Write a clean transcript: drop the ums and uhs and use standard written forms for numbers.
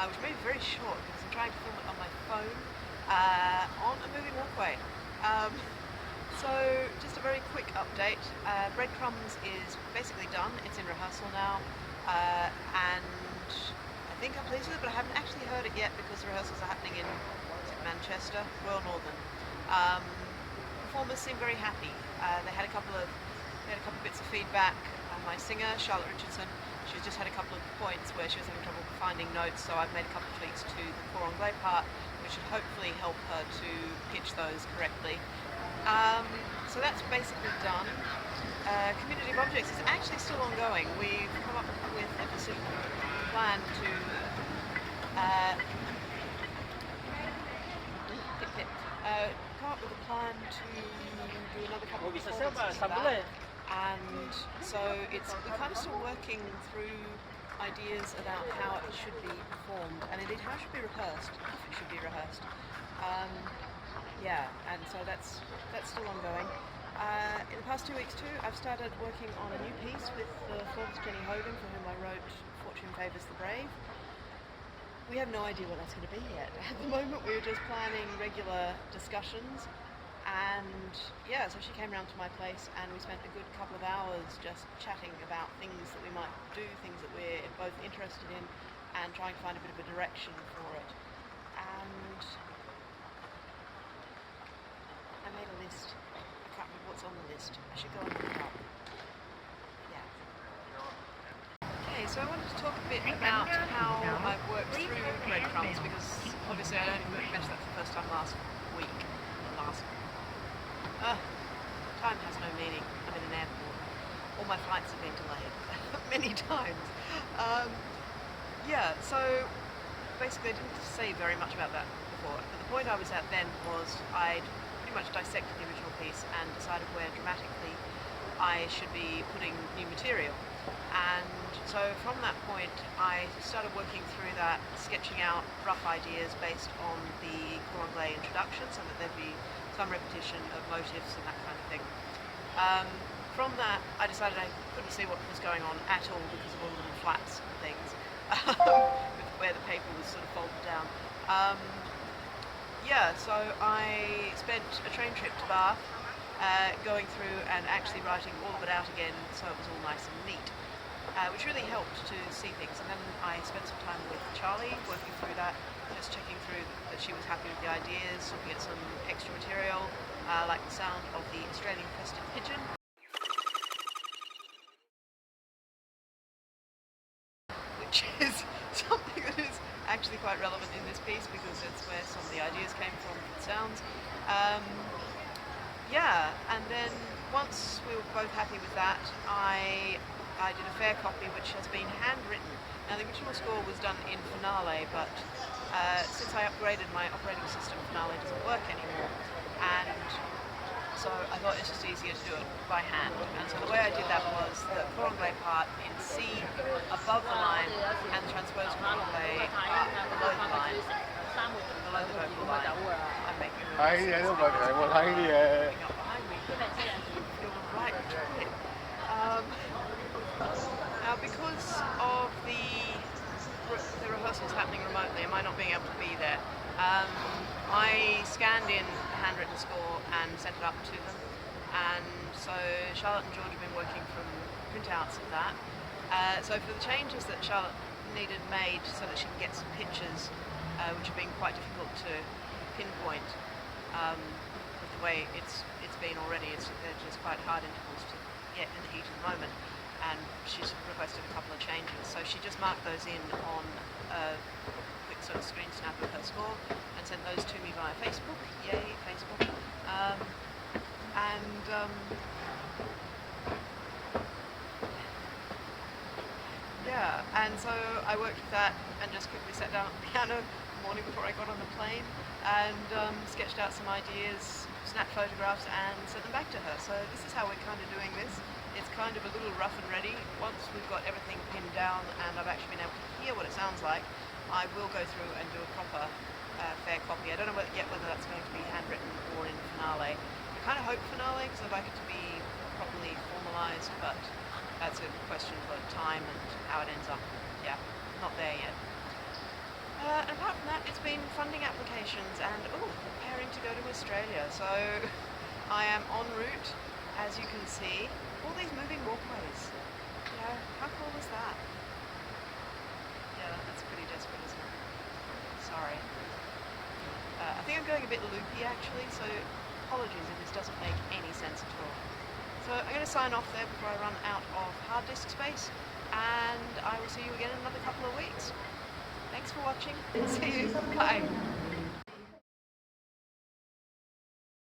which made it very short because I'm trying to film it on my phone on a moving walkway. Um, so just a very quick update. Breadcrumbs is basically done. It's in rehearsal now, and I think I'm pleased with it, but I haven't actually heard it yet because the rehearsals are happening in Manchester, Royal Northern. Performers seem very happy. They had a couple of bits of feedback. My singer, Charlotte Richardson, she's just had a couple of points where she was having trouble finding notes, so I've made a couple of tweaks to the cor anglais part, which should hopefully help her to pitch those correctly. So that's basically done. Community of Objects is actually still ongoing. We've come up with a plan to do another couple of performances of that. And so we're kind of still working through ideas about how it should be performed, and indeed how it should be rehearsed, if it should be rehearsed. Yeah, and so that's still ongoing. In the past 2 weeks too, I've started working on a new piece with the flawless Jenni Hogan, for whom I wrote Fortune Favours the Brave. We have no idea what that's going to be yet. At the moment we're just planning regular discussions. And yeah, so she came round to my place and we spent a good couple of hours just chatting about things that we might do, things that we're both interested in, and trying to find a bit of a direction for it. And I made a list. I can't remember what's on the list. I should go and look it up. Yeah. Okay, so I wanted to talk a bit about how I've worked through Breadcrumbs, because obviously I only mentioned that for the first time last week. Time has no meaning. I'm in an airport. All my flights have been delayed many times. Yeah, so basically I didn't say very much about that before. But the point I was at then was I'd pretty much dissected the original piece and decided where dramatically I should be putting new material. And so from that point I started working through that, sketching out rough ideas based on the cor anglais introduction, so that there'd be some repetition of motifs and that kind of thing. From that I decided I couldn't see what was going on at all because of all the little flaps and things where the paper was sort of folded down. Yeah, so I spent a train trip to Bath going through and actually writing all of it out again so it was all nice and neat, which really helped to see things. And then I spent some time with Charlie working through that, just checking through that she was happy with the ideas, looking at some extra material, like the sound of the Australian crested pigeon, which is something that is actually quite relevant in this piece because it's where some of the ideas came from, it sounds. Yeah, and then once we were both happy with that, I did a fair copy which has been handwritten. Now the original score was done in Finale, but since I upgraded my operating system, Finale doesn't work anymore, and so I thought it's just easier to do it by hand. And so the way I did that was the cor anglais part in C above the line and the transposed cor anglais below the line, below the vocal line. I'm making a right to it. Now because of the rehearsals happening remotely and my not being able to be there, I scanned in the handwritten score and sent it up to them, and so Charlotte and George have been working from printouts of that. So for the changes that Charlotte needed made so that she can get some pictures, which have been quite difficult to pinpoint with the way it's been already, they're just quite hard intervals to get in the heat of the moment, and she's requested a couple of changes. So she just marked those in on a quick sort of screen snap of her score and sent those to me via Facebook. Yay, Facebook. Yeah, and so I worked with that and just quickly sat down at the piano the morning before I got on the plane and sketched out some ideas, snapped photographs and sent them back to her. So this is how we're kind of doing this. It's kind of a little rough and ready. Once we've got everything pinned down and I've actually been able to hear what it sounds like, I will go through and do a proper fair copy. I don't know yet whether that's going to be handwritten or in Finale. I kind of hope Finale because I'd like it to be properly formalised, but that's a question for time and how it ends up. Yeah, not there yet. And apart from that, it's been funding applications and preparing to go to Australia. So I am en route, as you can see. All these moving walkways. You know, how cool is that? Yeah, that's pretty desperate, isn't it? Sorry. I think I'm going a bit loopy actually, so apologies if this doesn't make any sense at all. So I'm going to sign off there before I run out of hard disk space, and I will see you again in another couple of weeks. Thanks for watching. See you. Bye.